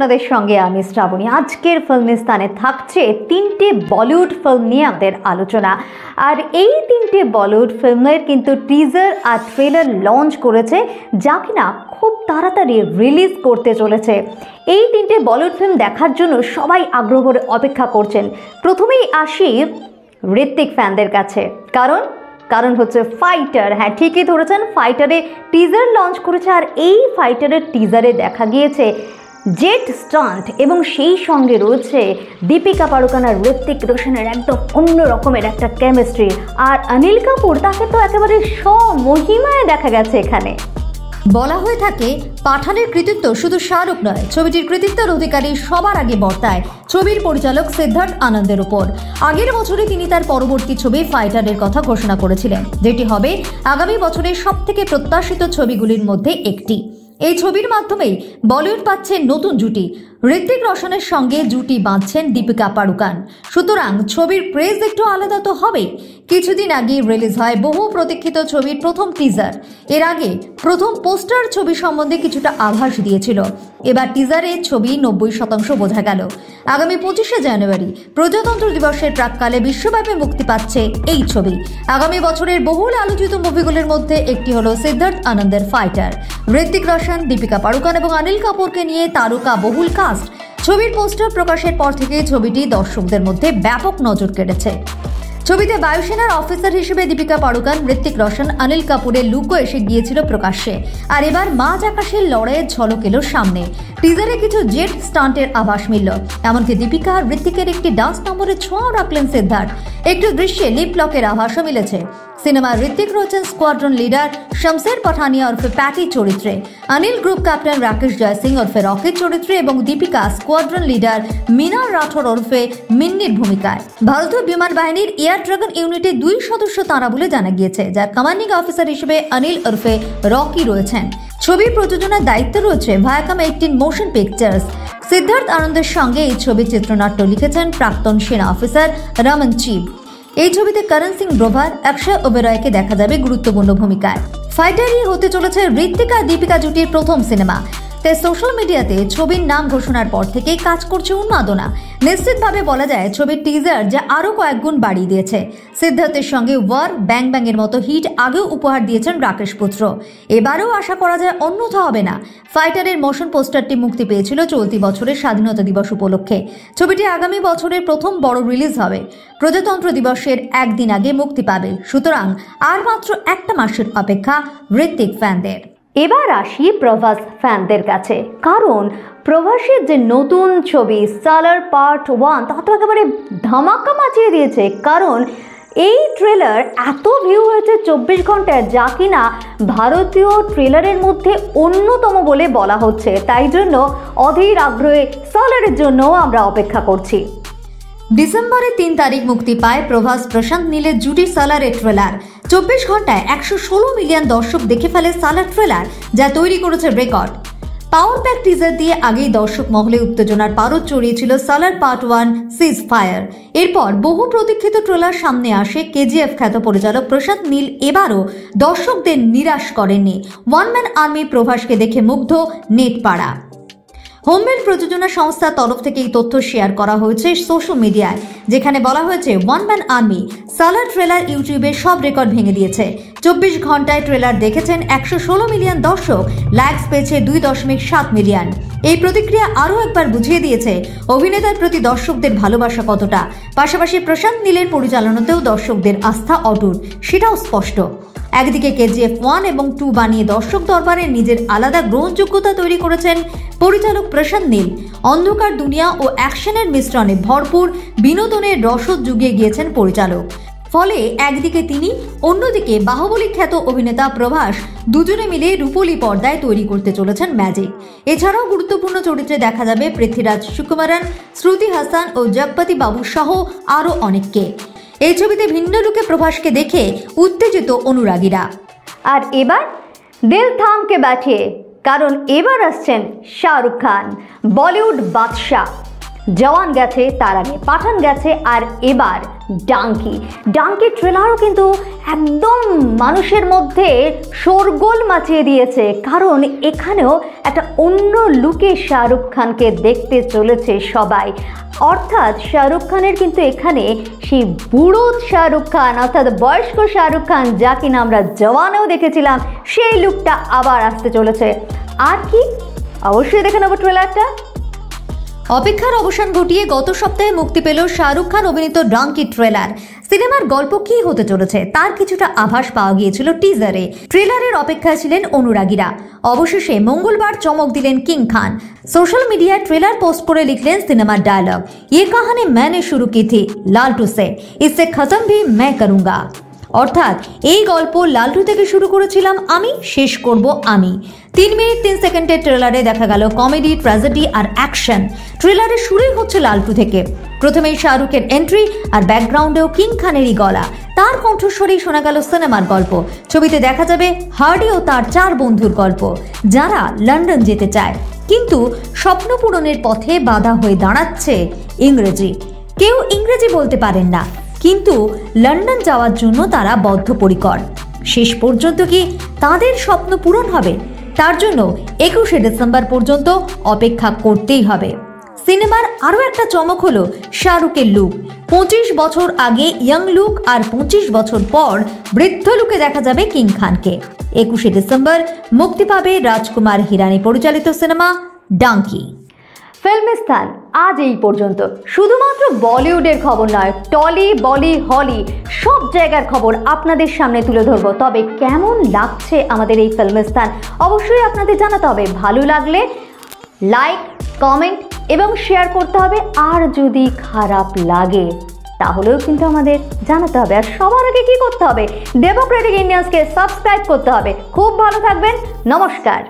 আপনাদের সঙ্গে আমি শ্রাবণী। আজকের ফিল্মিস্তানে থাকছে তিনটে বলিউড ফিল্ম নিয়ে আমাদের আলোচনা। আর এই তিনটে বলিউড ফিল্মের কিন্তু টিজার আর ট্রেলার লঞ্চ করেছে, যা কিনা খুব তাড়াতাড়ি রিলিজ করতে চলেছে। এই তিনটে বলিউড ফিল্ম দেখার জন্য সবাই আগ্রহ করে অপেক্ষা করছেন। প্রথমেই আসি ঋত্বিক ফ্যানদের কাছে, কারণ হচ্ছে ফাইটার। হ্যাঁ, ঠিকই ধরেছেন, ফাইটারে টিজার লঞ্চ করেছে। আর এই ফাইটারের টিজারে দেখা গিয়েছে জেট স্টান্ট এবং সেই সঙ্গে রয়েছে দীপিকা পাড়ুকোন আর ঋত্বিক রোশনের একদম অন্য রকমের একটা কেমিস্ট্রি। আর অনিল কাপুর, তাকে তো একেবারে স্বমহিমায় দেখা গেছে এখানে। বলা হয়ে থাকে পাঠানের কৃতিত্ব শুধু শাহরুখ নয়, ছবিটির কৃতিত্বের অধিকারী সবার আগে বর্তায় ছবির পরিচালক সিদ্ধার্থ আনন্দের উপর। আগের বছরে তিনি তার পরবর্তী ছবি ফাইটারের কথা ঘোষণা করেছিলেন, যেটি হবে আগামী বছরের সবথেকে প্রত্যাশিত ছবিগুলির মধ্যে একটি। এই ছবির মাধ্যমেই বলিউড পাচ্ছে নতুন জুটি। ঋত্বিক রোশনের সঙ্গে জুটি বাঁধছেন দীপিকা পাড়ুকোন। সুতরাং ছবির ক্রেজ একটু আলাদা তো হবেই। কিছুদিন আগে রিলিজ হয় বহু প্রতীক্ষিত ছবির প্রথম টিজার। এর আগে প্রথম পোস্টার ছবি সম্বন্ধে কিছুটা আভাস দিয়েছিল। এবার টিজারে ছবি 90% বোঝা গেল। আগামী 25শে জানুয়ারি প্রজাতন্ত্র দিবসের প্রাক্কালে বিশ্বব্যাপী মুক্তি পাচ্ছে এই ছবি। আগামী বছরের বহুল আলোচিত মুভিগুলির মধ্যে একটি হলো সিদ্ধার্থ আনন্দের ফাইটার। ঋত্বিক রোশন, দীপিকা পাড়ুকোন এবং অনিল কাপুরকে নিয়ে তারকা বহুল কাস্ট। ছবির পোস্টার প্রকাশের পর থেকে ছবিটি দর্শকদের মধ্যে ব্যাপক নজর কেড়েছে। ছবিতে বায়ুসেনার অফিসার হিসেবে দীপিকা পাড়ুকোন, ঋত্বিক রোশন, অনিল কাপুরের লুকও এসে গিয়েছিল প্রকাশ্যে। আর এবার মাঝ আকাশের লড়াইয়ের ঝলক এলো সামনে। টিজারে কিছু জেট স্টান্টের আভাস মিলল। এমনকি দীপিকা আর ঋত্বিকের একটি ডান্স নম্বরের ছোঁয়াও রাখলেন সিদ্ধার্থ। একটু দৃশ্যে লিপ লকের আভাসও মিলেছে। সিনেমার ঋত্বিক রয়েছেন স্কোয়াড্রন লিডার শমশের পাঠানিয়া ওরফে প্যাটি চরিত্রে, অনিল গ্রুপ ক্যাপ্টেন রাকেশ জয় সিং ওরফে রকেট চরিত্রে এবং দীপিকা স্কোয়াড্রন লিডার মিনা রাঠোর ওরফে মিন্নির ভূমিকায়। ভারতীয় বিমান বাহিনীর এয়ার ড্রাগন ইউনিটে 2 সদস্য তাঁরা বলে জানা গিয়েছে, যার কমান্ডিং অফিসার হিসেবে অনিল ওরফে রকি রয়েছেন। ছবির প্রযোজনার দায়িত্ব রয়েছে ভায়াকম 18 মোশন পিকচার্স। সিদ্ধার্থ আনন্দের সঙ্গে এই ছবির চিত্রনাট্য লিখেছেন প্রাক্তন সেনা অফিসার রমন চিব। এই ছবিতে করণ সিং গ্রোভার, অক্ষয় ওবেরয়কে দেখা যাবে গুরুত্বপূর্ণ ভূমিকায়। ফাইটারই হতে চলেছে ঋত্বিক আর দীপিকা জুটির প্রথম সিনেমা। তাই সোশ্যাল মিডিয়াতে ছবির নাম ঘোষণার পর থেকেই কাজ করছে উন্মাদনা। নিশ্চিতভাবে বলা যায় ছবির টিজার যা আরো কয়েক গুণ বাড়িয়ে দিয়েছে। সিদ্ধার্থের সঙ্গে ওয়ার, ব্যাং ব্যাং এর মতো হিট আগেও উপহার দিয়েছেন রাকেশ পুত্র। এবারেও আশা করা যায় অন্যথা হবে না। ফাইটারের মোশন পোস্টারটি মুক্তি পেয়েছিল চলতি বছরের স্বাধীনতা দিবস উপলক্ষে। ছবিটি আগামী বছরের প্রথম বড় রিলিজ হবে। প্রজাতন্ত্র দিবসের একদিন আগে মুক্তি পাবে। সুতরাং আর মাত্র একটা মাসের অপেক্ষা ঋত্বিক ফ্যানদের। এবার আসি প্রভাস ফ্যানদের কাছে, কারণ প্রভাসের যে নতুন ছবি সালার পার্ট 1 তা তো একেবারে ধামাকা মাচিয়ে দিয়েছে। কারণ এই ট্রেলার এত ভিউ হয়েছে 24 ঘন্টায়, যা কিনা ভারতীয় ট্রেলারের মধ্যে অন্যতম বলে বলা হচ্ছে। তাই জন্য অধীর আগ্রহে সালারের জন্যও আমরা অপেক্ষা করছি। ডিসেম্বরের 3 তারিখ মুক্তি পায় প্রভাস প্রশান্ত নীলের জুটি সালারের ট্রেলার। 24 ঘন্টায় 116 মিলিয়ন দর্শক দেখে ফেলে সালার ট্রেলার, যা তৈরি করেছে রেকর্ড। পাওয়ার প্যাক টিজার দিয়ে আগেই দর্শক মহলে উত্তেজনার পারদ চড়িয়েছিল সালার পার্ট 1 সিজ ফায়ার। এরপর বহু প্রতীক্ষিত ট্রেলার সামনে আসে। কেজিএফ খ্যাত পরিচালক প্রশান্ত নীল এবারও দর্শকদের নিরাশ করেননি। ওয়ান ম্যান আর্মি প্রভাসকে দেখে মুগ্ধ নেট পাড়া। হোমমেড প্রযোজনা সংস্থার তরফ থেকে এই তথ্য শেয়ার করা হয়েছে সোশ্যাল মিডিয়ায়, যেখানে বলা হয়েছে ওয়ান ম্যান আর্মি সালার ট্রেলার ইউটিউবে সব রেকর্ড ভেঙে দিয়েছে। 24 ঘন্টায় ট্রেলার দেখেছেন 116 মিলিয়ন দর্শক, লাইকস পেয়েছে 2.7 মিলিয়ন। এই প্রতিক্রিয়া আরও একবার বুঝিয়ে দিয়েছে অভিনেতার প্রতি দর্শকদের ভালোবাসা কতটা। পাশাপাশি প্রশান্ত নীলের পরিচালনাতেও দর্শকদের আস্থা অটুট, সেটাও স্পষ্ট। একদিকে কেজিএফ 1 এবং 2 বানিয়ে দর্শক দরবারে নিজের আলাদা গ্রহণযোগ্যতা তৈরি করেছেন পরিচালক প্রশান্ত নীল। অন্ধকার দুনিয়া ও অ্যাকশনের মিশ্রণে ভরপুর বিনোদনের রসদ জুগিয়ে গিয়েছেন পরিচালক। ফলে একদিকে তিনি, অন্যদিকে বাহুবলী খ্যাত অভিনেতা প্রভাস দুজনে মিলে রূপলী পর্দায় তৈরি করতে চলেছেন ম্যাজিক। এছাড়াও গুরুত্বপূর্ণ চরিত্রে দেখা যাবে পৃথ্বীরাজ সুকুমারন, শ্রুতি হাসান ও জগপতি বাবু সহ আরও অনেককে। এই ছবিতে ভিন্ন লুকে প্রভাসকে দেখে উত্তেজিত অনুরাগীরা। আর এবার দিল থামকে ব্যাঠিয়ে, কারণ এবার আসছেন শাহরুখ খান, বলিউড বাদশাহ। জওয়ান গেছে, তার আগে পাঠান গেছে, আর এবার ডাঙ্কি। ডাঙ্কি ট্রেলারও কিন্তু একদম মানুষের মধ্যে শোরগোল মাচিয়ে দিয়েছে, কারণ এখানেও একটা অন্য লুকে শাহরুখ খানকে দেখতে চলেছে সবাই। অর্থাৎ শাহরুখ খানের কিন্তু এখানে সেই বুড়ো শাহরুখ খান, অর্থাৎ বয়স্ক শাহরুখ খান, যা কিনা আমরা জওয়ানেও দেখেছিলাম, সেই লুকটা আবার আসতে চলেছে। আর কি, অবশ্যই দেখে নেবো ট্রেলারটা। অপেক্ষার অবসান ঘটিয়ে গত সপ্তাহে মুক্তি পেল শাহরুখ খান অভিনীত ডাঙ্কি ট্রেলার। সিনেমার গল্প কি হতে চলেছে তার কিছুটা আভাস পাওয়া গিয়েছিল টিজারে। ট্রেলারের অপেক্ষায় ছিলেন অনুরাগীরা। অবশেষে মঙ্গলবার চমক দিলেন কিং খান। সোশ্যাল মিডিয়ায় ট্রেলার পোস্ট করে লিখলেন সিনেমার ডায়লগ, ये कहानी मैंने शुरू की थी लालटू से, इससे खत्म भी मैं करूंगा। অর্থাৎ এই গল্প লালটু থেকে শুরু করেছিলাম আমি, শেষ করব আমি। 3 মিনিট 3 সেকেন্ডের ট্রেলারে দেখা গেল কমেডি, ট্র্যাজেডি আর অ্যাকশন। ট্রেলারের শুরুই হচ্ছে লালটু থেকে। প্রথমেই শাহরুখের এন্ট্রি আর ব্যাকগ্রাউন্ডেও কিং খানেরই গলা। তার কণ্ঠস্বরেই শোনা গেল সিনেমার গল্প। ছবিতে দেখা যাবে হার্ডি ও তার 4 বন্ধুর গল্প, যারা লন্ডন যেতে চায়, কিন্তু স্বপ্ন পূরণের পথে বাধা হয়ে দাঁড়াচ্ছে ইংরেজি। কেউ ইংরেজি বলতে পারেন না, কিন্তু লন্ডন যাওয়ার জন্য তারা বদ্ধপরিকর। শেষ পর্যন্ত কি তাদের স্বপ্ন পূরণ হবে? তার জন্য 21শে ডিসেম্বর পর্যন্ত অপেক্ষা করতেই হবে। সিনেমার আরও একটা চমক হলো শাহরুখের লুক। 25 বছর আগে ইয়াং লুক আর 25 বছর পর বৃদ্ধ লুকে দেখা যাবে কিং খানকে। 21শে ডিসেম্বর মুক্তি পাবে রাজকুমার হিরানি পরিচালিত সিনেমা ডাঙ্কি। ফিল্মিস্তান আজ এই পর্যন্ত। শুধুমাত্র বলিউডের খবর নয়, টলি, বলি, হলি সব জায়গার খবর আপনাদের সামনে তুলে ধরবো। তবে কেমন লাগছে আমাদের এই ফিল্মিস্তান অবশ্যই আপনাদের জানাতে হবে। ভালো লাগলে লাইক, কমেন্ট এবং শেয়ার করতে হবে। আর যদি খারাপ লাগে তাহলেও কিন্তু আমাদের জানাতে হবে। আর সবার আগে কি করতে হবে? ডেমোক্রেটিক ইন্ডিয়ান্সকে সাবস্ক্রাইব করতে হবে। খুব ভালো থাকবেন, নমস্কার।